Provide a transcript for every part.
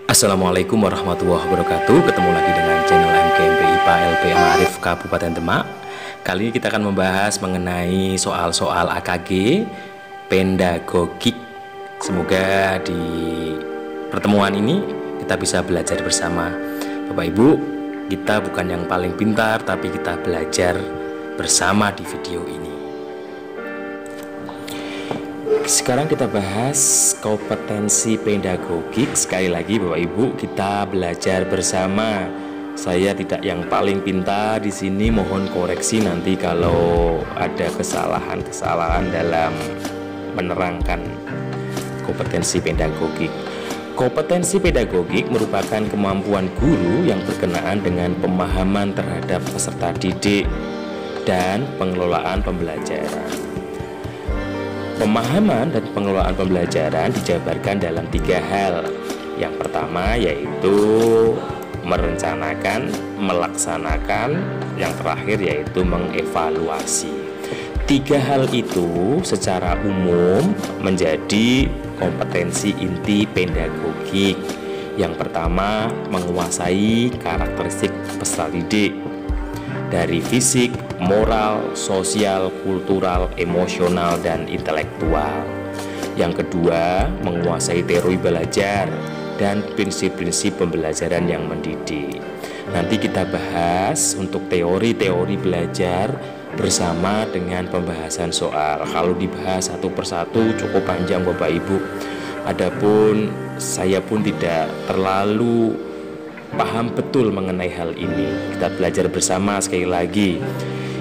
Assalamualaikum warahmatullahi wabarakatuh. Ketemu lagi dengan channel MKMP IPA LP Ma'arif Kabupaten Demak. Kali ini kita akan membahas mengenai soal-soal AKG pedagogik. Semoga di pertemuan ini kita bisa belajar bersama. Bapak Ibu, kita bukan yang paling pintar, tapi kita belajar bersama di video ini. Sekarang kita bahas kompetensi pedagogik. Sekali lagi Bapak Ibu, kita belajar bersama. Saya tidak yang paling pintar di sini, mohon koreksi nanti kalau ada kesalahan-kesalahan dalam menerangkan kompetensi pedagogik. Kompetensi pedagogik merupakan kemampuan guru yang berkenaan dengan pemahaman terhadap peserta didik dan pengelolaan pembelajaran. Pemahaman dan pengelolaan pembelajaran dijabarkan dalam 3 hal. Yang pertama yaitu merencanakan, melaksanakan, yang terakhir yaitu mengevaluasi. 3 hal itu secara umum menjadi kompetensi inti pedagogik. Yang pertama, menguasai karakteristik peserta didik dari fisik, moral, sosial, kultural, emosional, dan intelektual. Yang kedua, menguasai teori belajar dan prinsip-prinsip pembelajaran yang mendidik. Nanti kita bahas untuk teori-teori belajar bersama dengan pembahasan soal. Kalau dibahas satu persatu cukup panjang Bapak Ibu. Adapun saya pun tidak terlalu paham betul mengenai hal ini. Kita belajar bersama sekali lagi.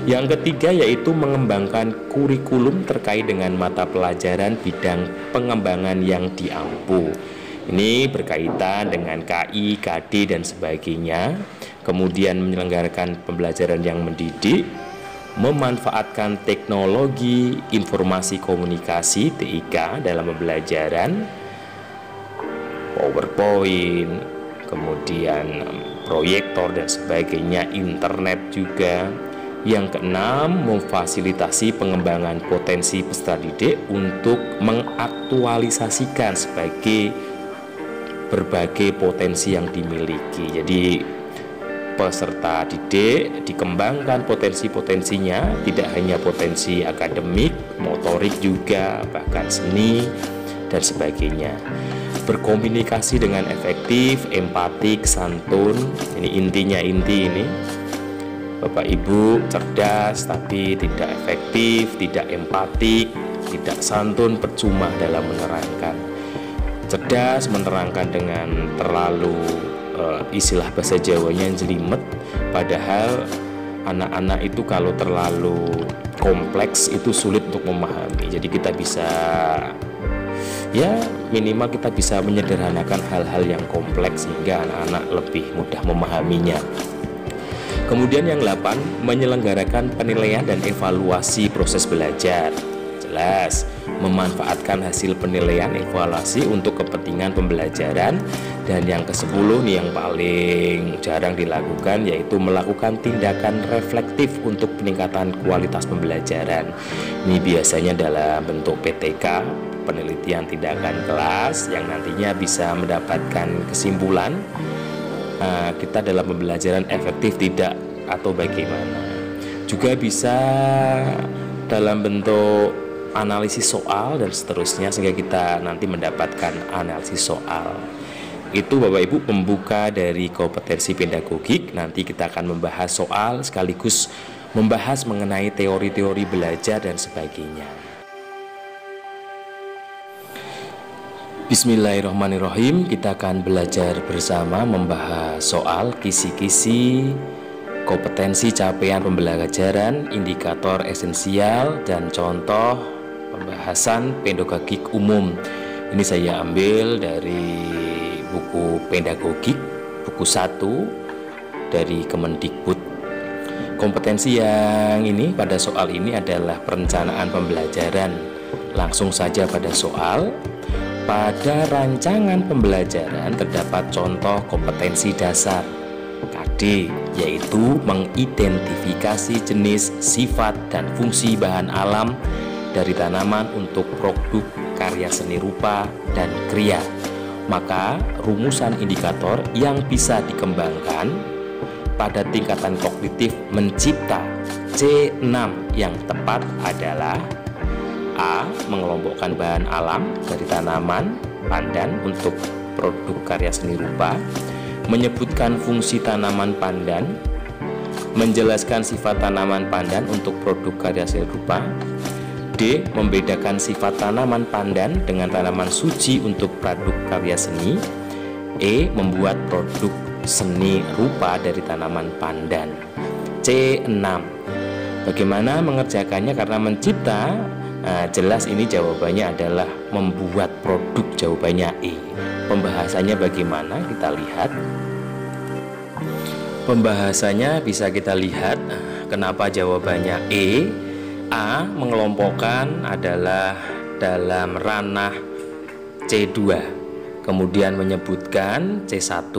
Yang ketiga yaitu mengembangkan kurikulum terkait dengan mata pelajaran bidang pengembangan yang diampu. Ini berkaitan dengan KI, KD dan sebagainya. Kemudian menyelenggarakan pembelajaran yang mendidik, memanfaatkan teknologi informasi komunikasi TIK dalam pembelajaran, PowerPoint, kemudian proyektor dan sebagainya, internet juga. Yang keenam, memfasilitasi pengembangan potensi peserta didik untuk mengaktualisasikan sebagai berbagai potensi yang dimiliki. Jadi peserta didik dikembangkan potensi-potensinya, tidak hanya potensi akademik, motorik juga, bahkan seni dan sebagainya. Berkomunikasi dengan efektif, empatik, santun. Ini intinya ini. Bapak Ibu cerdas tapi tidak efektif, tidak empatik, tidak santun, percuma dalam menerangkan. Cerdas menerangkan dengan terlalu istilah bahasa Jawanya jelimet, padahal anak-anak itu kalau terlalu kompleks itu sulit untuk memahami. Jadi kita bisa, ya minimal kita bisa menyederhanakan hal-hal yang kompleks sehingga anak-anak lebih mudah memahaminya. Kemudian yang 8, menyelenggarakan penilaian dan evaluasi proses belajar. Jelas, memanfaatkan hasil penilaian evaluasi untuk kepentingan pembelajaran. Dan yang ke-10 nih yang paling jarang dilakukan, yaitu melakukan tindakan reflektif untuk peningkatan kualitas pembelajaran. Ini biasanya dalam bentuk PTK, penelitian tindakan kelas, yang nantinya bisa mendapatkan kesimpulan kita dalam pembelajaran efektif tidak atau bagaimana. Juga bisa dalam bentuk analisis soal dan seterusnya, sehingga kita nanti mendapatkan analisis soal. Itu Bapak Ibu pembuka dari kompetensi pedagogik. Nanti kita akan membahas soal sekaligus membahas mengenai teori-teori belajar dan sebagainya. Bismillahirrahmanirrahim. Kita akan belajar bersama membahas soal kisi-kisi kompetensi capaian pembelajaran, indikator esensial, dan contoh pembahasan pedagogik umum. Ini saya ambil dari buku pedagogik, buku 1 dari Kemendikbud. Kompetensi yang ini pada soal ini adalah perencanaan pembelajaran. Langsung saja pada soal. Pada rancangan pembelajaran terdapat contoh kompetensi dasar KD, yaitu mengidentifikasi jenis, sifat, dan fungsi bahan alam dari tanaman untuk produk karya seni rupa dan kriya. Maka rumusan indikator yang bisa dikembangkan pada tingkatan kognitif mencipta C6 yang tepat adalah A. Mengelompokkan bahan alam dari tanaman pandan untuk produk karya seni rupa, menyebutkan fungsi tanaman pandan, menjelaskan sifat tanaman pandan untuk produk karya seni rupa. D. Membedakan sifat tanaman pandan dengan tanaman suci untuk produk karya seni. E. Membuat produk seni rupa dari tanaman pandan. C6. Bagaimana mengerjakannya? Karena mencipta, jelas ini jawabannya adalah membuat produk, jawabannya E. Pembahasannya bagaimana? Kita lihat. Pembahasannya bisa kita lihat. Kenapa jawabannya E? A. Mengelompokkan adalah dalam ranah C2. Kemudian menyebutkan C1.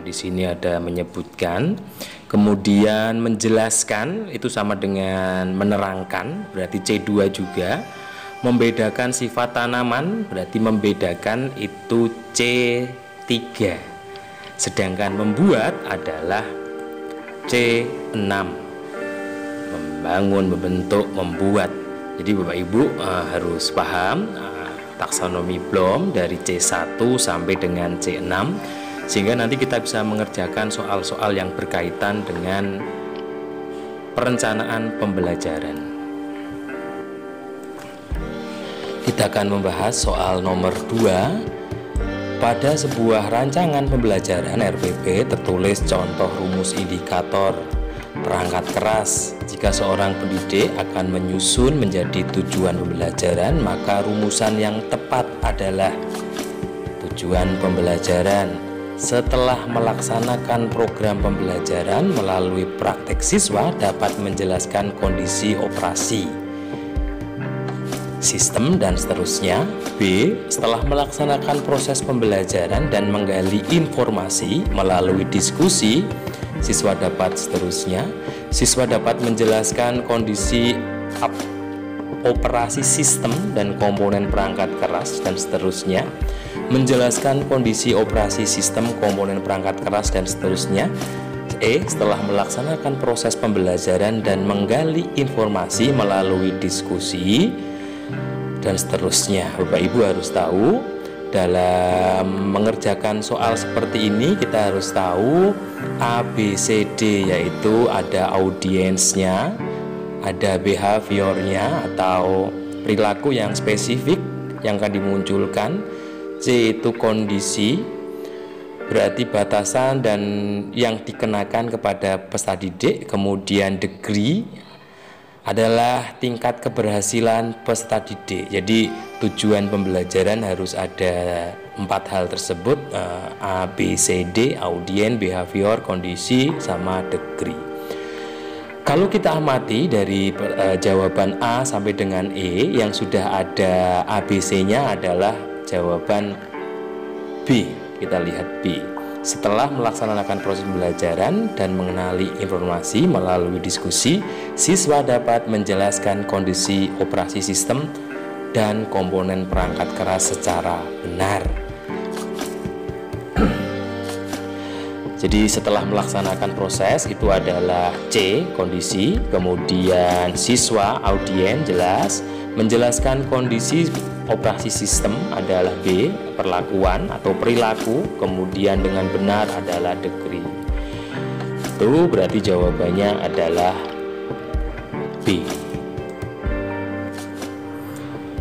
Di sini ada menyebutkan. Kemudian menjelaskan itu sama dengan menerangkan, berarti C2 juga. Membedakan sifat tanaman berarti membedakan itu C3. Sedangkan membuat adalah C6. Membangun, membentuk, membuat. Jadi Bapak Ibu harus paham taksonomi Bloom dari C1 sampai dengan C6, sehingga nanti kita bisa mengerjakan soal-soal yang berkaitan dengan perencanaan pembelajaran. Kita akan membahas soal nomor 2. Pada sebuah rancangan pembelajaran RPP tertulis contoh rumus indikator perangkat keras. Jika seorang pendidik akan menyusun menjadi tujuan pembelajaran, maka rumusan yang tepat adalah tujuan pembelajaran. Setelah melaksanakan program pembelajaran melalui praktek, siswa dapat menjelaskan kondisi operasi sistem dan seterusnya. B. Setelah melaksanakan proses pembelajaran dan menggali informasi melalui diskusi, siswa dapat seterusnya. Siswa dapat menjelaskan kondisi operasi sistem dan komponen perangkat keras dan seterusnya. Menjelaskan kondisi operasi sistem, komponen perangkat keras dan seterusnya. E. Setelah melaksanakan proses pembelajaran dan menggali informasi melalui diskusi dan seterusnya. Bapak Ibu harus tahu, dalam mengerjakan soal seperti ini kita harus tahu A, B, C, D, yaitu ada audiensnya, ada behaviornya atau perilaku yang spesifik yang akan dimunculkan. C itu kondisi, berarti batasan dan yang dikenakan kepada peserta didik. Kemudian degree adalah tingkat keberhasilan peserta didik. Jadi tujuan pembelajaran harus ada 4 hal tersebut, A, B, C, D, audien, behavior, kondisi, sama degree. Kalau kita amati dari jawaban A sampai dengan E, yang sudah ada ABC-nya adalah jawaban B. Kita lihat B. Setelah melaksanakan proses pembelajaran dan mengenali informasi melalui diskusi, siswa dapat menjelaskan kondisi operasi sistem dan komponen perangkat keras secara benar. Jadi setelah melaksanakan proses itu adalah C, kondisi, kemudian siswa, audien, jelas, menjelaskan kondisi operasi sistem adalah B, perlakuan atau perilaku, kemudian dengan benar adalah degree. Itu berarti jawabannya adalah B.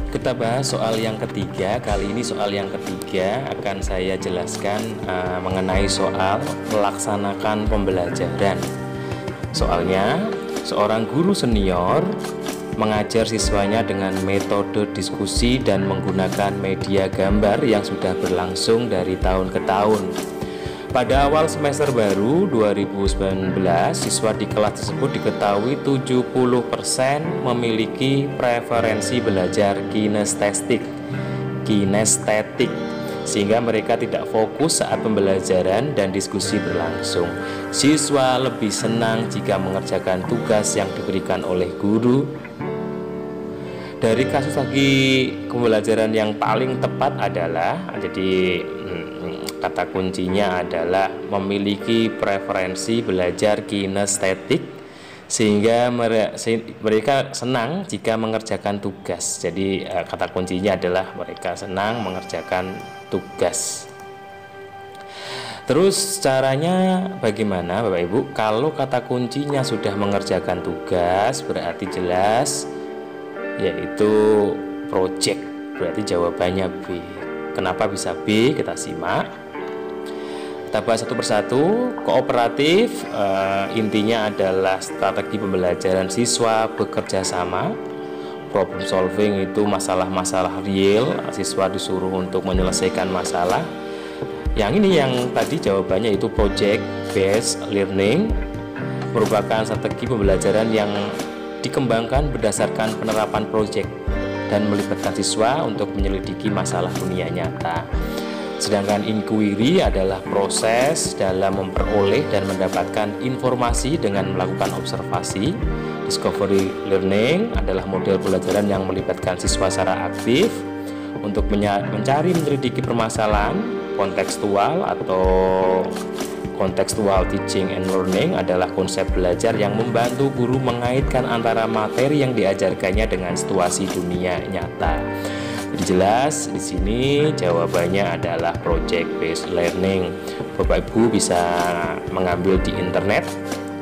Kita bahas soal yang ketiga. Kali ini soal yang ketiga akan saya jelaskan mengenai soal melaksanakan pembelajaran. Soalnya, seorang guru senior mengajar siswanya dengan metode diskusi dan menggunakan media gambar yang sudah berlangsung dari tahun ke tahun. Pada awal semester baru 2019, siswa di kelas tersebut diketahui 70% memiliki preferensi belajar kinestetik, sehingga mereka tidak fokus saat pembelajaran dan diskusi berlangsung. Siswa lebih senang jika mengerjakan tugas yang diberikan oleh guru Dari kasus lagi pembelajaran yang paling tepat adalah, jadi kata kuncinya adalah memiliki preferensi belajar kinestetik sehingga mereka senang jika mengerjakan tugas. Jadi kata kuncinya adalah mereka senang mengerjakan tugas. Terus caranya bagaimana Bapak Ibu? Kalau kata kuncinya sudah mengerjakan tugas berarti jelas yaitu project, berarti jawabannya B. Kenapa bisa B? Kita simak. Kita bahas satu persatu. Kooperatif intinya adalah strategi pembelajaran siswa bekerja sama. Problem solving itu masalah-masalah real, siswa disuruh untuk menyelesaikan masalah. Yang ini yang tadi jawabannya itu project based learning, merupakan strategi pembelajaran yang dikembangkan berdasarkan penerapan proyek dan melibatkan siswa untuk menyelidiki masalah dunia nyata. Sedangkan inquiry adalah proses dalam memperoleh dan mendapatkan informasi dengan melakukan observasi. Discovery learning adalah model pembelajaran yang melibatkan siswa secara aktif untuk mencari menyelidiki permasalahan. Kontekstual atau contextual teaching and learning adalah konsep belajar yang membantu guru mengaitkan antara materi yang diajarkannya dengan situasi dunia nyata. Jadi jelas di sini jawabannya adalah project based learning. Bapak Ibu bisa mengambil di internet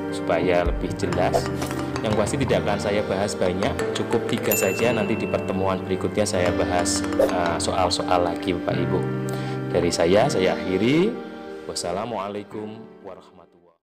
supaya lebih jelas. Yang pasti tidak akan saya bahas banyak, cukup 3 saja. Nanti di pertemuan berikutnya saya bahas soal-soal lagi Bapak Ibu. Dari saya akhiri. Wassalamualaikum warahmatullahi wabarakatuh.